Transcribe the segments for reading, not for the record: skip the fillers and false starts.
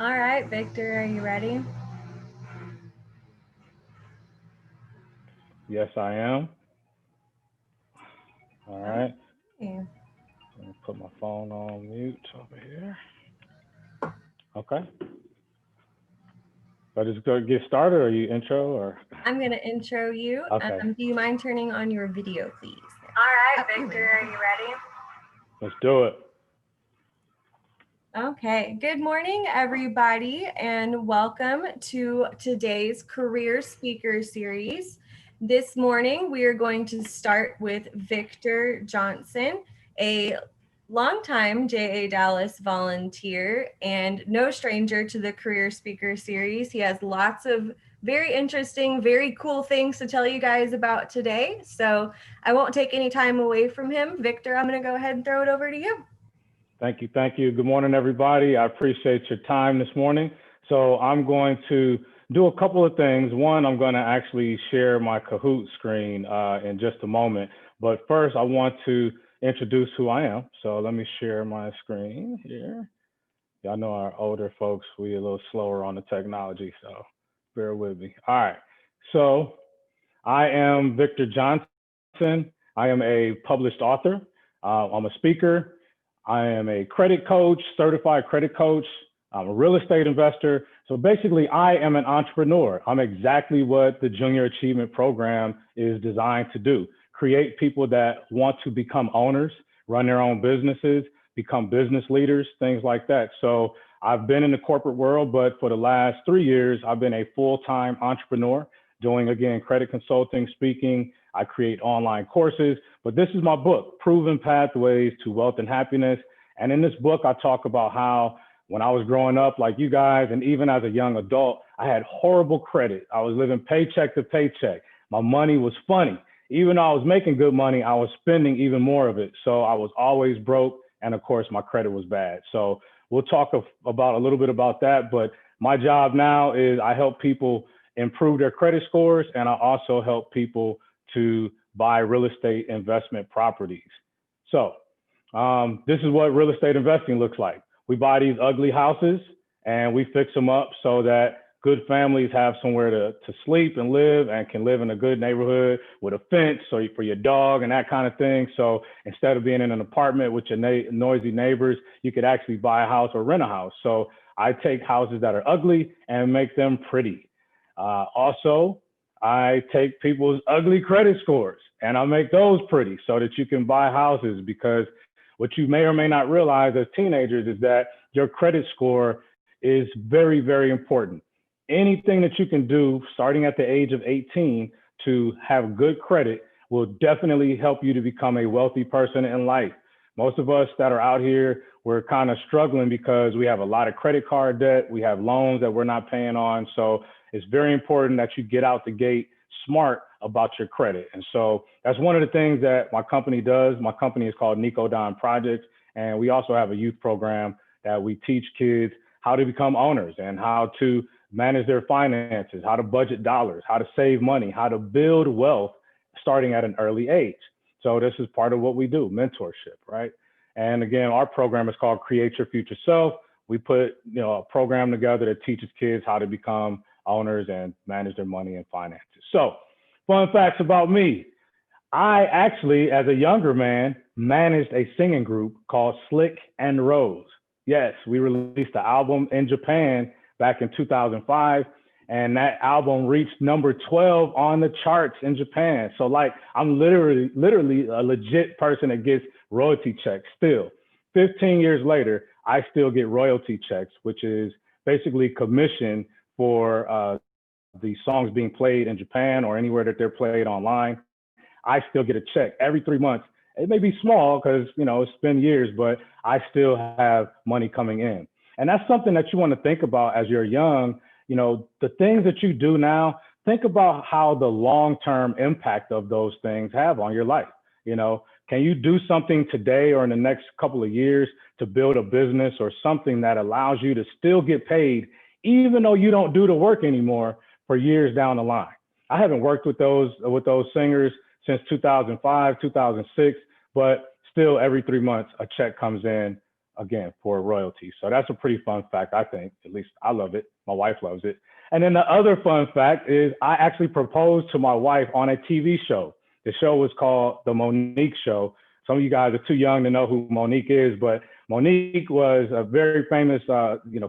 All right, Victor, are you ready? Yes, I am. All right. Okay. Let me put my phone on mute over here. Okay. So just go get started, or you intro, or I'm going to intro you. okay. Do you mind turning on your video, please? All right, Oh, Victor, are you ready? Let's do it. okay. Good morning, everybody, and welcome to today's Career Speaker Series. This morning, we are going to start with Victor Johnson, a longtime JA Dallas volunteer and no stranger to the Career Speaker Series. He has lots of very interesting, very cool things to tell you guys about today. So I won't take any time away from him. Victor, I'm going to go ahead and throw it over to you. Thank you. Thank you. Good morning, everybody. I appreciate your time this morning. So I'm going to do a couple of things. One, I'm going to actually share my Kahoot screen in just a moment. But first, I want to introduce who I am. So let me share my screen here. Y'all know our older folks, we a little slower on the technology, so bear with me. All right. So I am Victor Johnson. I am a published author. I'm a speaker. I am a credit coach, certified credit coach. I'm a real estate investor. So basically, I am an entrepreneur. I'm exactly what the Junior Achievement Program is designed to do. Create people that want to become owners, run their own businesses, become business leaders, things like that. So I've been in the corporate world, but for the last 3 years, I've been a full-time entrepreneur doing, again, credit consulting, speaking. I create online courses, but this is my book, Proven Pathways to Wealth and Happiness. And in this book, I talk about how when I was growing up, like you guys, and even as a young adult, I had horrible credit. I was living paycheck to paycheck. My money was funny. Even though I was making good money, I was spending even more of it. So I was always broke. And of course, my credit was bad. So we'll talk about a little bit about that. But my job now is I help people improve their credit scores, and I also help people to buy real estate investment properties. So this is what real estate investing looks like. We buy these ugly houses and we fix them up so that good families have somewhere to sleep and live, and can live in a good neighborhood with a fence so for your dog and that kind of thing. So instead of being in an apartment with your noisy neighbors, you could actually buy a house or rent a house. So I take houses that are ugly and make them pretty. Also, I take people's ugly credit scores and I make those pretty so that you can buy houses, because what you may or may not realize as teenagers is that your credit score is very, very important. Anything that you can do starting at the age of 18 to have good credit will definitely help you to become a wealthy person in life. Most of us that are out here, we're kind of struggling because we have a lot of credit card debt. We have loans that we're not paying on. So it's very important that you get out the gate smart about your credit. And so that's one of the things that my company does. My company is called Nico Projects. And we also have a youth program that we teach kids how to become owners and how to manage their finances, how to budget dollars, how to save money, how to build wealth starting at an early age. So this is part of what we do, mentorship, right? And again, our program is called Create Your Future Self. We put a program together that teaches kids how to become owners and manage their money and finances. So fun facts about me. I actually, as a younger man, managed a singing group called Slick and Rose. Yes, we released the album in Japan back in 2005, and that album reached number 12 on the charts in Japan. So like, I'm literally a legit person that gets royalty checks still. 15 years later, I still get royalty checks, which is basically commission for the songs being played in Japan or anywhere that they're played online. I still get a check every 3 months. It may be small because, it's been years, but I still have money coming in. And that's something that you want to think about as you're young. The things that you do now, think about how the long-term impact of those things have on your life. Can you do something today or in the next couple of years to build a business or something that allows you to still get paid, even though you don't do the work anymore for years down the line? I haven't worked with those singers since 2005, 2006, but still every 3 months, a check comes in again, for royalty. So that's a pretty fun fact, I think. At least I love it. My wife loves it. And then the other fun fact is I actually proposed to my wife on a TV show. The show was called The Monique Show. Some of you guys are too young to know who Monique is, but Monique was a very famous,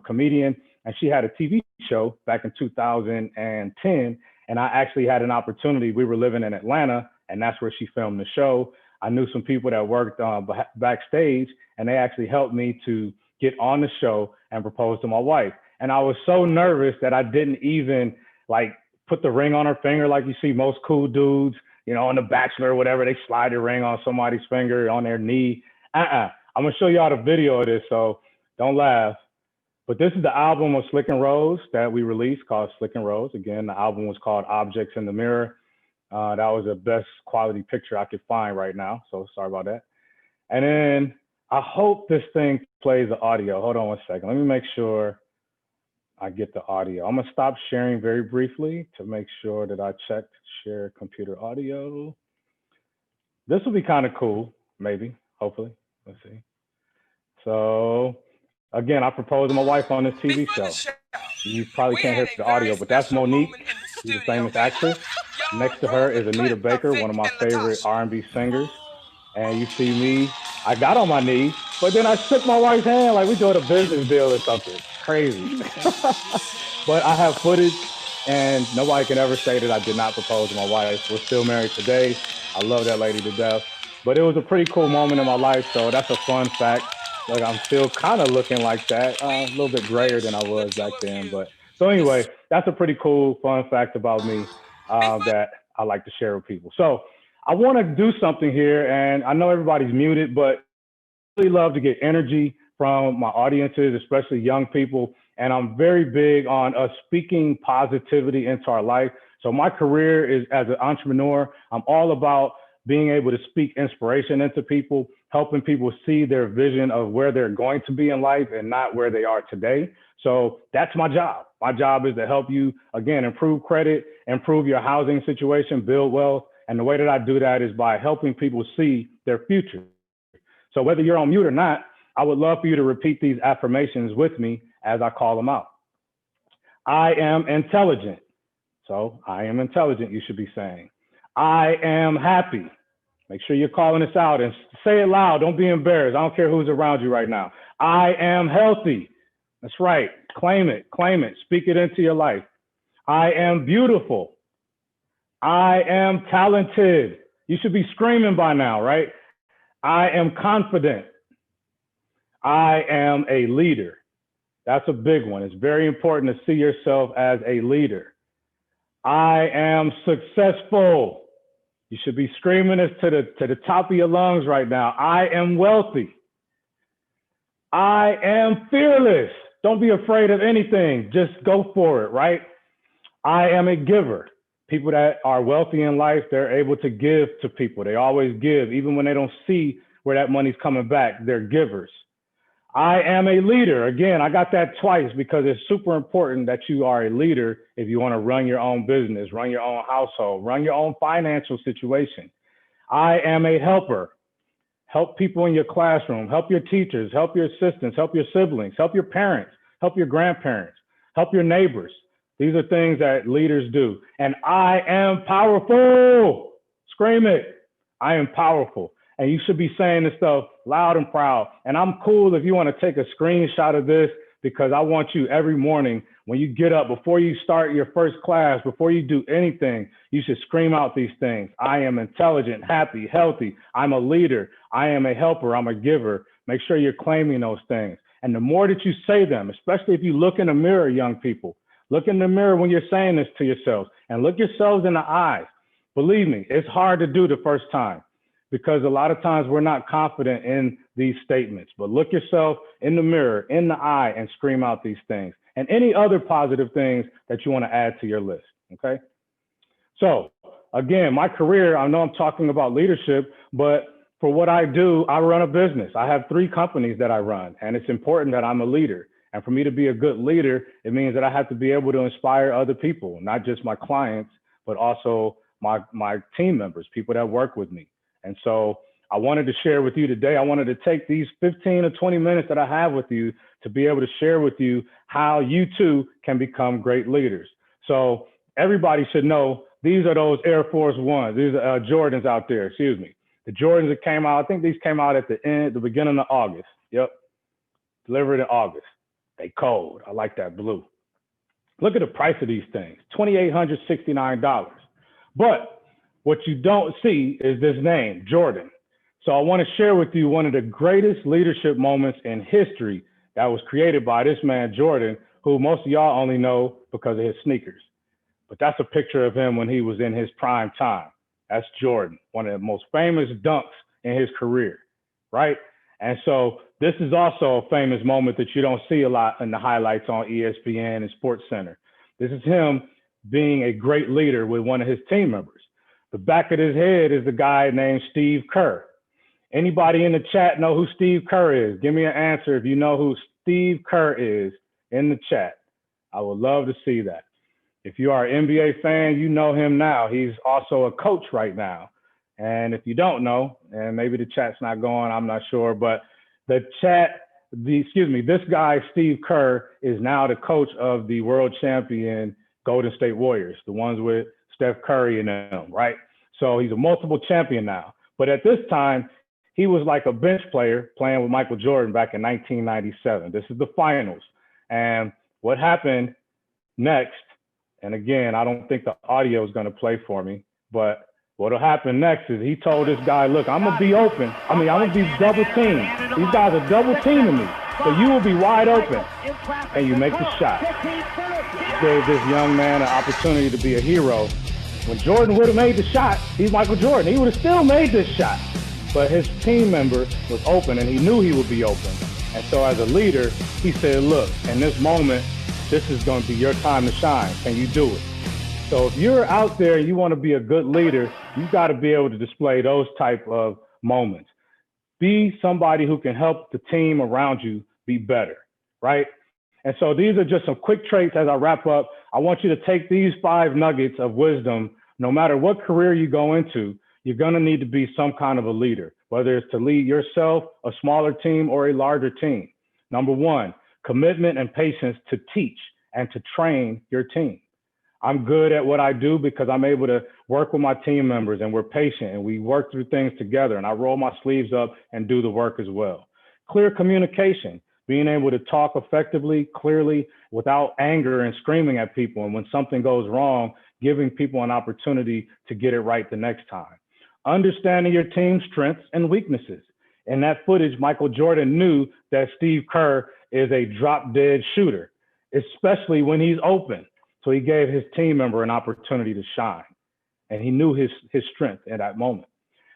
comedian, and she had a TV show back in 2010. And I actually had an opportunity. We were living in Atlanta, and that's where she filmed the show. I knew some people that worked backstage, and they actually helped me to get on the show and propose to my wife. And I was so nervous that I didn't even put the ring on her finger like you see most cool dudes, on The Bachelor or whatever. They slide the ring on somebody's finger, on their knee. I'm gonna show y'all the video of this, so don't laugh. But this is the album of Slick and Rose that we released called Slick and Rose. Again, the album was called Objects in the Mirror. That was the best quality picture I could find right now, so sorry about that. And then I hope this thing plays the audio. Hold on one second. Let me make sure I get the audio. I'm gonna stop sharing very briefly to make sure that I checked share computer audio. This will be kind of cool, maybe, hopefully. Let's see. So again, I proposed to my wife on this TV show. You probably can't hear the audio, but that's Monique. She's a famous actress. Next to her is Anita Baker, one of my favorite R&B singers. And you see me, I got on my knees, but then I shook my wife's hand like we doing a business deal or something. Crazy. But I have footage, and nobody can ever say that I did not propose to my wife. We're still married today. I love that lady to death. But it was a pretty cool moment in my life, so that's a fun fact. Like, I'm still kind of looking like that, a little bit grayer than I was back then. But so anyway, that's a pretty cool, fun fact about me that I like to share with people. So I want to do something here, and I know everybody's muted, but I really love to get energy from my audiences, especially young people. And I'm very big on us speaking positivity into our life. So my career is as an entrepreneur. I'm all about being able to speak inspiration into people, helping people see their vision of where they're going to be in life and not where they are today. So that's my job. My job is to help you, again, improve credit, improve your housing situation, build wealth. And the way that I do that is by helping people see their future. So whether you're on mute or not, I would love for you to repeat these affirmations with me as I call them out. I am intelligent. So I am intelligent, you should be saying. I am happy. Make sure you're calling this out and say it loud. Don't be embarrassed. I don't care who's around you right now. I am healthy. That's right. Claim it. Claim it. Speak it into your life. I am beautiful. I am talented. You should be screaming by now, right? I am confident. I am a leader. That's a big one. It's very important to see yourself as a leader. I am successful. You should be screaming this to the top of your lungs right now. I am wealthy. I am fearless. Don't be afraid of anything. Just go for it, right? I am a giver. People that are wealthy in life, they're able to give to people. They always give, even when they don't see where that money's coming back. They're givers. I am a leader. Again, I got that twice because it's super important that you are a leader if you want to run your own business, run your own household, run your own financial situation. I am a helper. Help people in your classroom, help your teachers, help your assistants, help your siblings, help your parents, help your grandparents, help your neighbors. These are things that leaders do. And I am powerful. Scream it. I am powerful. And you should be saying this stuff loud and proud. And I'm cool if you want to take a screenshot of this, because I want you every morning when you get up, before you start your first class, before you do anything, you should scream out these things. I am intelligent, happy, healthy. I'm a leader. I am a helper. I'm a giver. Make sure you're claiming those things. And the more that you say them, especially if you look in the mirror, young people, look in the mirror when you're saying this to yourselves and look yourselves in the eyes. Believe me, it's hard to do the first time, because a lot of times we're not confident in these statements. But look yourself in the mirror, in the eye, and scream out these things and any other positive things that you want to add to your list, okay? So again, my career, I know I'm talking about leadership, but for what I do, I run a business. I have 3 companies that I run, and it's important that I'm a leader. And for me to be a good leader, it means that I have to be able to inspire other people, not just my clients, but also my team members, people that work with me. And so I wanted to share with you today. I wanted to take these 15 or 20 minutes that I have with you to be able to share with you how you too can become great leaders. So everybody should know these are those Air Force Ones. These are Jordans out there, excuse me. The Jordans that came out, I think these came out at the beginning of August. Yep, delivered in August. They cold. I like that blue. Look at the price of these things, $2,869. But what you don't see is this name, Jordan. So I want to share with you one of the greatest leadership moments in history that was created by this man, Jordan, who most of y'all only know because of his sneakers. But that's a picture of him when he was in his prime time. That's Jordan, one of the most famous dunks in his career, right? And so this is also a famous moment that you don't see a lot in the highlights on ESPN and Sports Center. This is him being a great leader with one of his team members. The back of his head is the guy named Steve Kerr. Anybody in the chat know who Steve Kerr is? Give me an answer if you know who Steve Kerr is in the chat. I would love to see that. If you are an NBA fan, you know him now. He's also a coach right now. And if you don't know, and maybe the chat's not going, I'm not sure, but this guy, Steve Kerr, is now the coach of the world champion Golden State Warriors, the ones with Steph Curry and them, right? So he's a multiple champion now. But at this time, he was like a bench player playing with Michael Jordan back in 1997. This is the finals. And what happened next, and again, I don't think the audio is going to play for me, but what'll happen next is he told this guy, look, I'm going to be open. I'm going to be double teamed. These guys are double teaming me. So you will be wide open. And you make the shot. Gave this young man an opportunity to be a hero. When Jordan would have made the shot, he's Michael Jordan. He would have still made this shot. But his team member was open and he knew he would be open. And so as a leader, he said, look, in this moment, this is going to be your time to shine. Can you do it? So if you're out there and you want to be a good leader, you've got to be able to display those type of moments. Be somebody who can help the team around you be better, right? And so these are just some quick traits as I wrap up. I want you to take these 5 nuggets of wisdom. No matter what career you go into, you're going to need to be some kind of a leader, whether it's to lead yourself, a smaller team, or a larger team. Number 1, commitment and patience to teach and to train your team. I'm good at what I do because I'm able to work with my team members and we're patient and we work through things together and I roll my sleeves up and do the work as well. Clear communication, being able to talk effectively, clearly, without anger and screaming at people. And when something goes wrong, giving people an opportunity to get it right the next time. Understanding your team's strengths and weaknesses. In that footage, Michael Jordan knew that Steve Kerr is a drop-dead shooter, especially when he's open. So he gave his team member an opportunity to shine. And he knew his strength at that moment.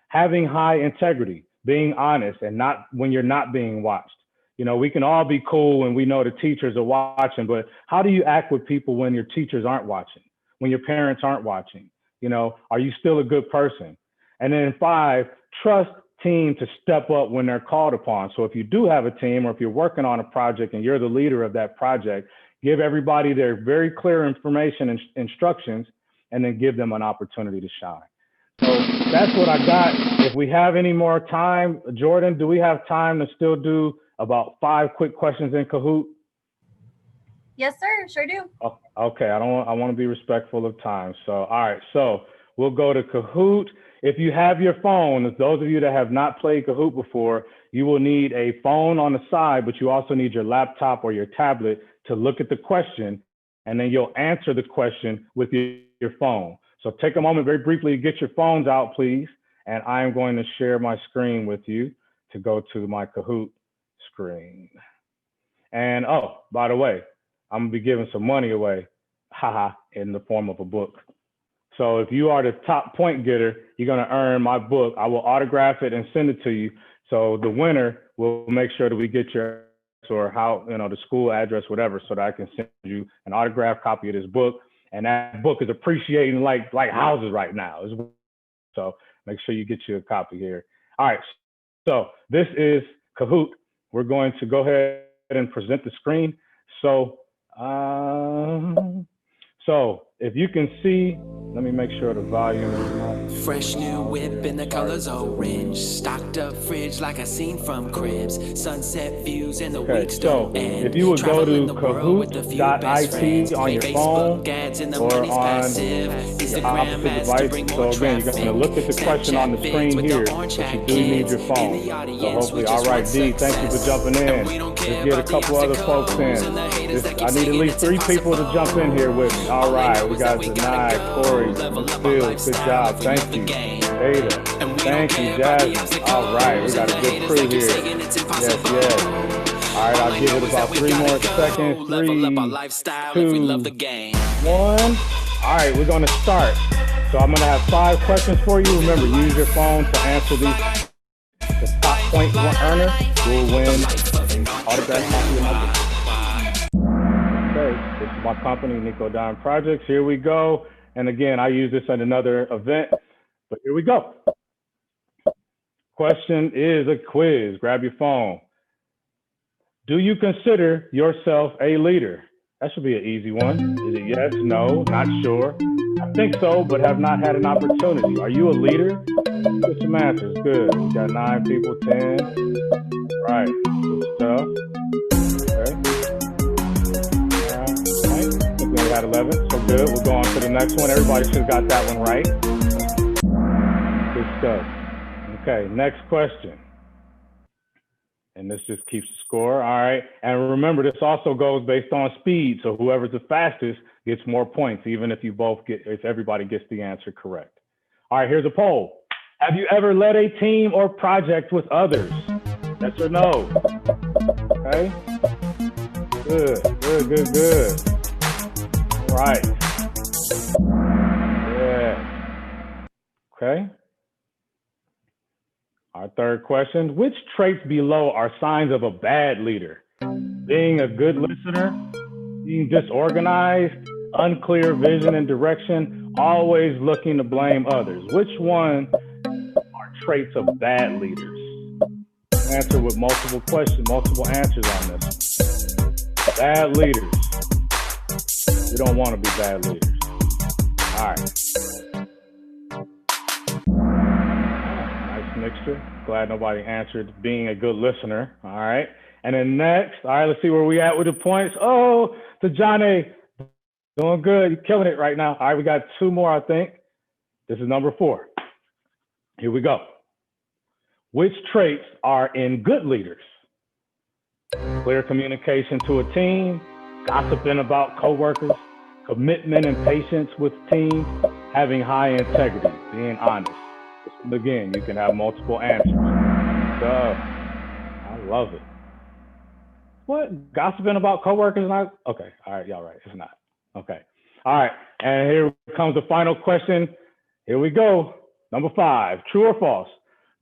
Having high integrity, being honest, and not when you're not being watched. You know, we can all be cool when we know the teachers are watching, but how do you act with people when your teachers aren't watching, when your parents aren't watching? You know, are you still a good person? And then 5, trust team to step up when they're called upon. So if you do have a team or if you're working on a project and you're the leader of that project, give everybody their very clear information and instructions, and then give them an opportunity to shine. So that's what I got. If we have any more time, Jordan, do we have time to still do about 5 quick questions in Kahoot? Yes, sir. Sure do. Oh, okay. I want to be respectful of time. So, all right. So we'll go to Kahoot. If you have your phone, those of you that have not played Kahoot before, you will need a phone on the side, but you also need your laptop or your tablet to look at the question, and then you'll answer the question with your phone. So take a moment very briefly to get your phones out, please. And I'm going to share my screen with you to go to my Kahoot screen. And oh, by the way, I'm gonna be giving some money away, haha, in the form of a book. So if you are the top point getter, you're gonna earn my book. I will autograph it and send it to you. So the winner will make sure that we get your or how, you know, the school address, whatever, so that I can send you an autographed copy of this book. And that book is appreciating like houses right now. So make sure you get you a copy here. All right, so this is Kahoot. We're going to go ahead and present the screen. So, so if you can see, let me make sure the volume is not. Fresh new whip in the colors orange. Stocked up fridge like I seen from cribs. Sunset views and the weeks don't end. If you would go to kahoot.it on your phone or on your opposite device, so again, you're going to look at the question on the screen here, but you do need your phone. So hopefully, all right, D, thank you for jumping in. Let's get a couple other folks in. I need at least 3 people to jump in here with me. All right, we got Zanai, Corey, Phil, good job, thank you. Ada, thank you, Jasmine. All right, we got a good crew here. Yes, yes. All right, I'll give it about 3 more seconds. 3, 2, 1. All right, we're going to start. So I'm going to have 5 questions for you. Remember, use your phone to answer these. The top point earner will win autograph copy of my book. Okay, this is my company, Nico Don Projects. Here we go. And again, I use this at another event, but here we go. Question is a quiz. Grab your phone. Do you consider yourself a leader? That should be an easy one. Is it yes, no, not sure? I think so, but have not had an opportunity. Are you a leader? Get some answers. Good. We got 9 people, 10. Right. Good stuff. Okay. Right. I think we only had 11. So good. We'll go on to the next one. Everybody should have got that one right. Good stuff. Okay. Next question. And this just keeps the score. All right. And remember, this also goes based on speed. So whoever's the fastest gets more points, even if if everybody gets the answer correct. All right, here's a poll. Have you ever led a team or project with others? Yes or no? Okay. Good, good, good, good. All right. Yeah. Okay. Our third question, which traits below are signs of a bad leader? Being a good listener, being disorganized, unclear vision and direction, always looking to blame others. Which one are traits of bad leaders? Answer with multiple questions, multiple answers on this. Bad leaders. We don't want to be bad leaders. All right. Mixture. Glad nobody answered being a good listener. All right. And then next, all right, let's see where we at with the points. Oh, Tajane, doing good. You're killing it right now. All right, we got 2 more, I think. This is number 4. Here we go. Which traits are in good leaders? Clear communication to a team, gossiping about coworkers, commitment and patience with team, having high integrity, being honest. Again, you can have multiple answers. So, I love it. What? Gossiping about coworkers? Not? Okay. All right. Y'all right. It's not. Okay. All right. And here comes the final question. Here we go. Number 5. True or false?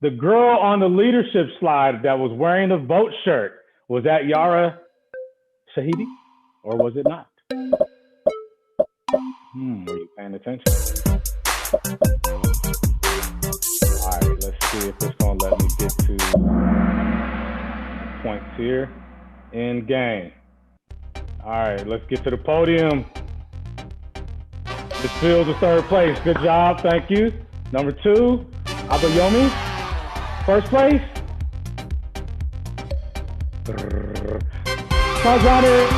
The girl on the leadership slide that was wearing the vote shirt, was that Yara Shahidi? Or was it not? Were you paying attention? All right, let's see if it's gonna let me get to points here in game. All right, let's get to the podium. This Fields is 3rd place. Good job, thank you. Number 2, Abayomi, 1st place. Tajane,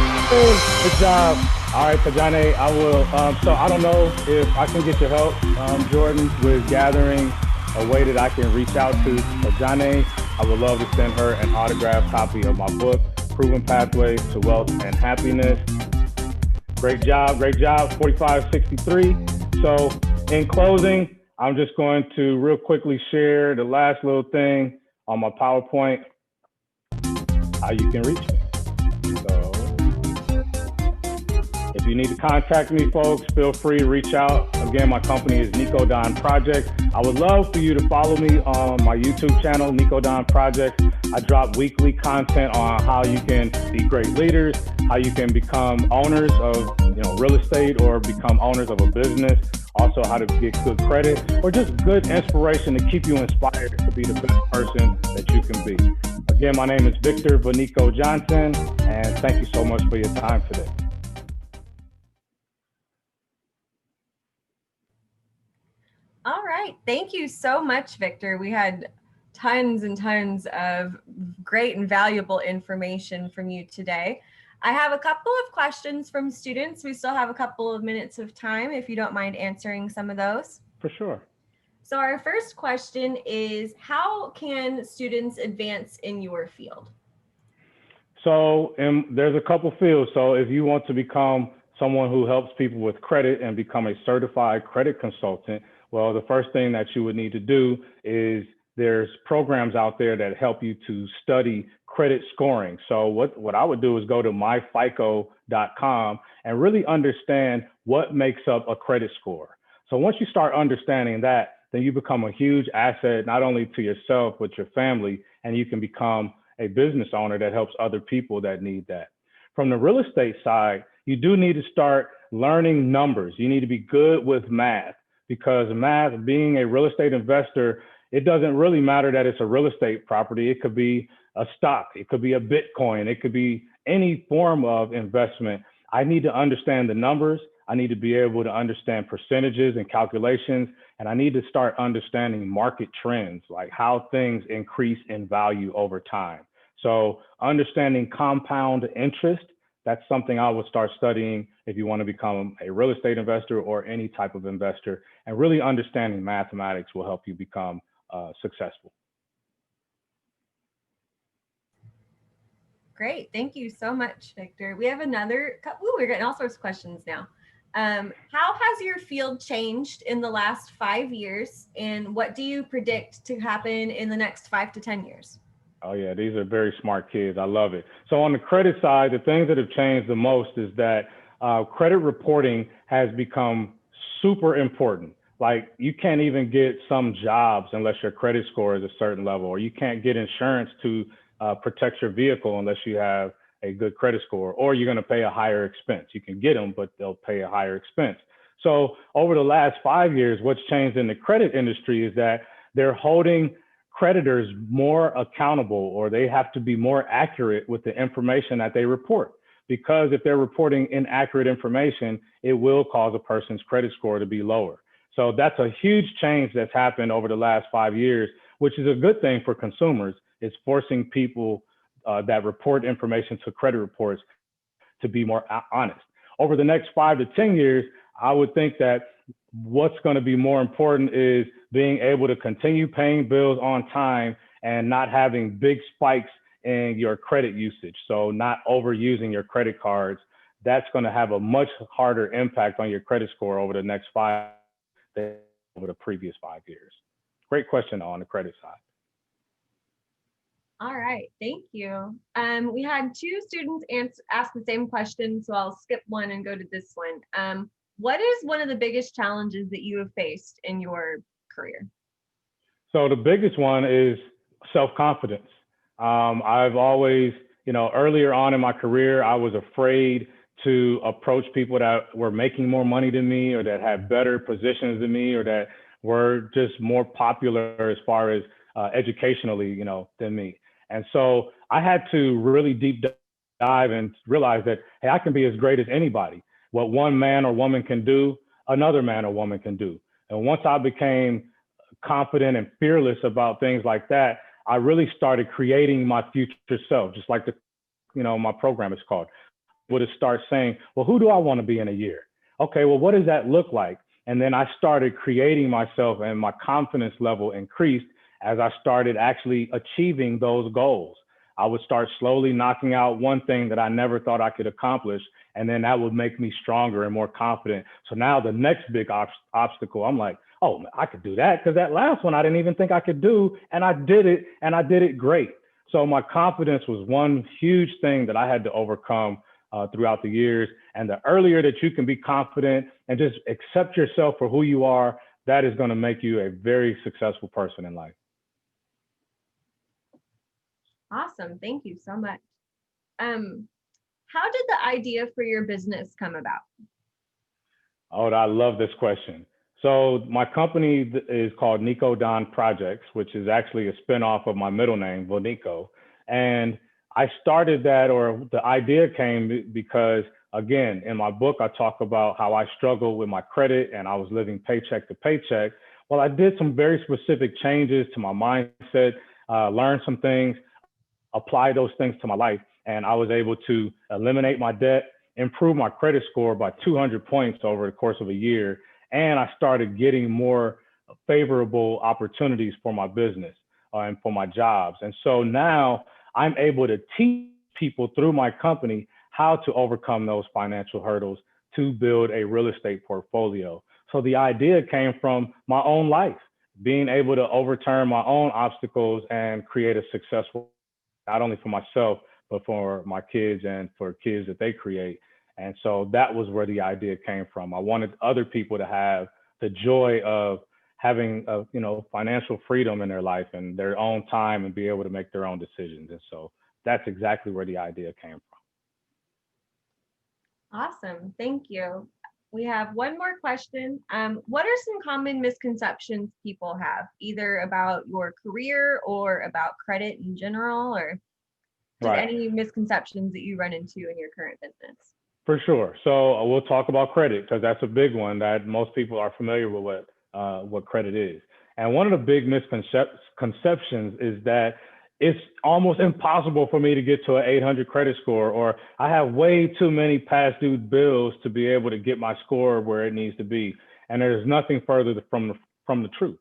good job. All right, Tajane, I will, so I don't know if I can get your help, Jordan, with gathering a way that I can reach out to Tajane. I would love to send her an autographed copy of my book, Proven Pathways to Wealth and Happiness. Great job, 4563. So in closing, I'm just going to real quickly share the last little thing on my PowerPoint, how you can reach me. So if you need to contact me, folks, feel free to reach out. Again, my company is Nico Don Projects. I would love for you to follow me on my YouTube channel, Nico Don Projects. I drop weekly content on how you can be great leaders, how you can become owners of real estate or become owners of a business, also how to get good credit or just good inspiration to keep you inspired to be the best person that you can be. Again, my name is Victor Bonico Johnson, and thank you so much for your time today. All right. Thank you so much, Victor. We had tons and tons of great and valuable information from you today. I have a couple of questions from students. We still have a couple of minutes of time if you don't mind answering some of those. For sure. So our first question is, how can students advance in your field? So there's a couple fields. So if you want to become someone who helps people with credit and become a certified credit consultant, well, the first thing that you would need to do is there's programs out there that help you to study credit scoring. So what I would do is go to myfico.com and really understand what makes up a credit score. So once you start understanding that, then you become a huge asset, not only to yourself, but your family, and you can become a business owner that helps other people that need that. From the real estate side, you do need to start learning numbers. You need to be good with math, because math, being a real estate investor, it doesn't really matter that it's a real estate property. It could be a stock, it could be a Bitcoin, it could be any form of investment. I need to understand the numbers. I need to be able to understand percentages and calculations, and I need to start understanding market trends, like how things increase in value over time. So understanding compound interest, that's something I would start studying if you want to become a real estate investor or any type of investor. And really understanding mathematics will help you become successful. Great. Thank you so much, Victor. We have another couple. We're getting all sorts of questions now. How has your field changed in the last 5 years, and what do you predict to happen in the next 5 to 10 years? Oh yeah, these are very smart kids. I love it. So on the credit side, the things that have changed the most is that credit reporting has become super important. Like you can't even get some jobs unless your credit score is a certain level, or you can't get insurance to protect your vehicle unless you have a good credit score, or you're going to pay a higher expense. You can get them, but they'll pay a higher expense. So over the last 5 years, what's changed in the credit industry is that they're holding creditors more accountable, or they have to be more accurate with the information that they report. Because if they're reporting inaccurate information, it will cause a person's credit score to be lower. So that's a huge change that's happened over the last 5 years, which is a good thing for consumers. It's forcing people that report information to credit reports to be more honest. Over the next 5 to 10 years, I would think that what's going to be more important is being able to continue paying bills on time and not having big spikes in your credit usage. So not overusing your credit cards. That's going to have a much harder impact on your credit score over the next 5 than over the previous 5 years. Great question on the credit side. All right, thank you. We had two students ask the same question, so I'll skip one and go to this one. What is one of the biggest challenges that you have faced in your career? So the biggest one is self-confidence. I've always, earlier on in my career, I was afraid to approach people that were making more money than me, or that had better positions than me, or that were just more popular as far as educationally, than me. And so I had to really deep dive and realize that, hey, I can be as great as anybody. What one man or woman can do, another man or woman can do. And once I became confident and fearless about things like that, I really started creating my future self, just like my program is called. Would start saying, well, who do I want to be in a year? Okay, well, what does that look like? And then I started creating myself, and my confidence level increased as I started actually achieving those goals. I would start slowly knocking out one thing that I never thought I could accomplish, and then that would make me stronger and more confident. So now the next big obstacle, I'm like, oh, I could do that, because that last one I didn't even think I could do, and I did it, and I did it great. So my confidence was one huge thing that I had to overcome throughout the years. And the earlier that you can be confident and just accept yourself for who you are, that is going to make you a very successful person in life. Awesome. Thank you so much. How did the idea for your business come about? Oh, I love this question. So my company is called Nico Projects, which is actually a spinoff of my middle name, Nico. And I started that, or the idea came because, again, in my book, I talk about how I struggled with my credit and I was living paycheck to paycheck. Well, I did some very specific changes to my mindset, learned some things, apply those things to my life, and I was able to eliminate my debt, improve my credit score by 200 points over the course of a year, and I started getting more favorable opportunities for my business and for my jobs. And so now I'm able to teach people through my company how to overcome those financial hurdles to build a real estate portfolio. So the idea came from my own life, being able to overturn my own obstacles and create a successful, not only for myself, but for my kids and for kids that they create. And so that was where the idea came from. I wanted other people to have the joy of having financial freedom in their life and their own time and be able to make their own decisions. And so that's exactly where the idea came from. Awesome. Thank you. We have one more question. What are some common misconceptions people have, either about your career or about credit in general, or just any misconceptions that you run into in your current business? For sure. So we'll talk about credit because that's a big one that most people are familiar with what credit is. And one of the big misconceptions is that it's almost impossible for me to get to an 800 credit score, or I have way too many past due bills to be able to get my score where it needs to be. And there's nothing further from the truth.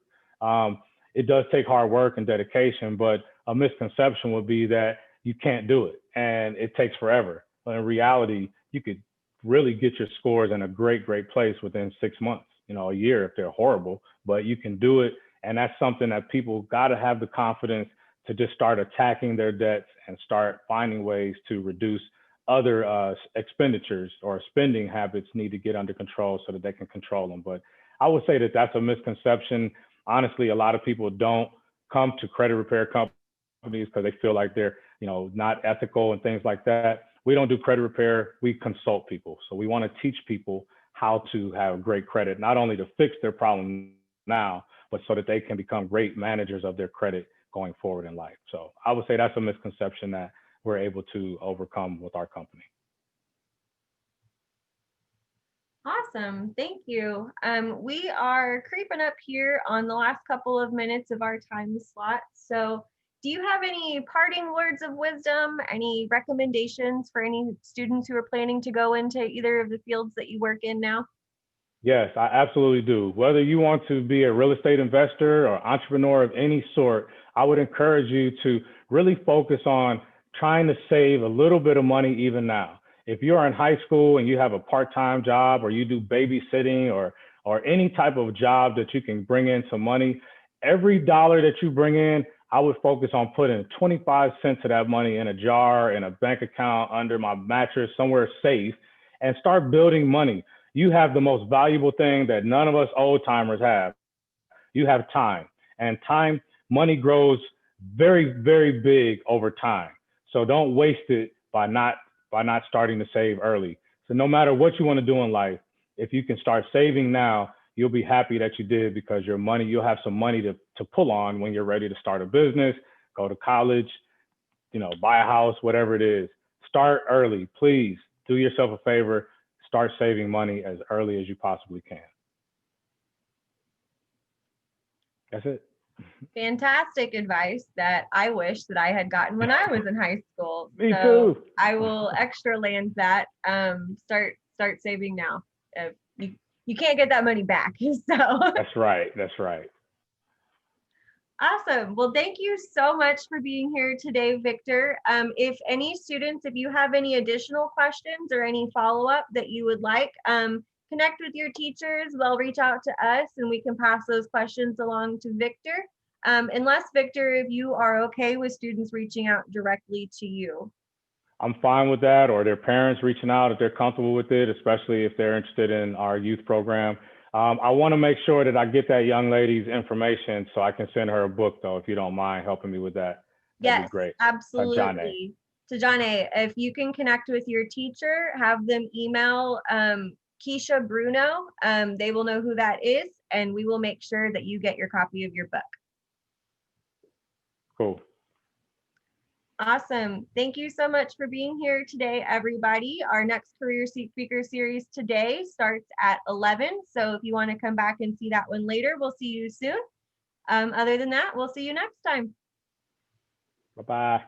It does take hard work and dedication, but a misconception would be that you can't do it and it takes forever. But in reality, you could really get your scores in a great place within 6 months, a year if they're horrible, but you can do it. And that's something that people got to have the confidence to just start attacking their debts and start finding ways to reduce other expenditures or spending habits need to get under control so that they can control them. But I would say that that's a misconception. Honestly, a lot of people don't come to credit repair companies because they feel like they're, not ethical and things like that. We don't do credit repair, we consult people. So we want to teach people how to have great credit, not only to fix their problem now, but so that they can become great managers of their credit going forward in life. So I would say that's a misconception that we're able to overcome with our company. Awesome. Thank you. We are creeping up here on the last couple of minutes of our time slot. So do you have any parting words of wisdom, any recommendations for any students who are planning to go into either of the fields that you work in now? Yes, I absolutely do. Whether you want to be a real estate investor or entrepreneur of any sort, I would encourage you to really focus on trying to save a little bit of money even now. If you're in high school and you have a part-time job, or you do babysitting or any type of job that you can bring in some money, every dollar that you bring in, I would focus on putting 25 cents of that money in a jar, in a bank account, under my mattress, somewhere safe, and start building money. You have the most valuable thing that none of us old timers have. You have time, and money grows very, very big over time. So don't waste it by not starting to save early. So no matter what you want to do in life, if you can start saving now, you'll be happy that you did, because you'll have some money to pull on when you're ready to start a business, go to college, buy a house, whatever it is. Start early, please. Do yourself a favor. Start saving money as early as you possibly can. That's it. Fantastic advice that I wish that I had gotten when I was in high school. Me too. I will extra land that. Start saving now. You can't get that money back. So That's right. That's right. Awesome. Well, thank you so much for being here today, Victor. If any students, if you have any additional questions or any follow-up that you would like, connect with your teachers. They'll reach out to us and we can pass those questions along to Victor. Unless, Victor, if you are okay with students reaching out directly to you. I'm fine with that, or their parents reaching out if they're comfortable with it, especially if they're interested in our youth program. I want to make sure that I get that young lady's information so I can send her a book, though, if you don't mind helping me with that. That'd be great. Absolutely. Tajane, if you can connect with your teacher, have them email Keisha Bruno. They will know who that is, and we will make sure that you get your copy of your book. Cool. Awesome. Thank you so much for being here today, everybody. Our next Career Speaker Series today starts at 11. So if you want to come back and see that one later, we'll see you soon. Other than that, we'll see you next time. Bye-bye.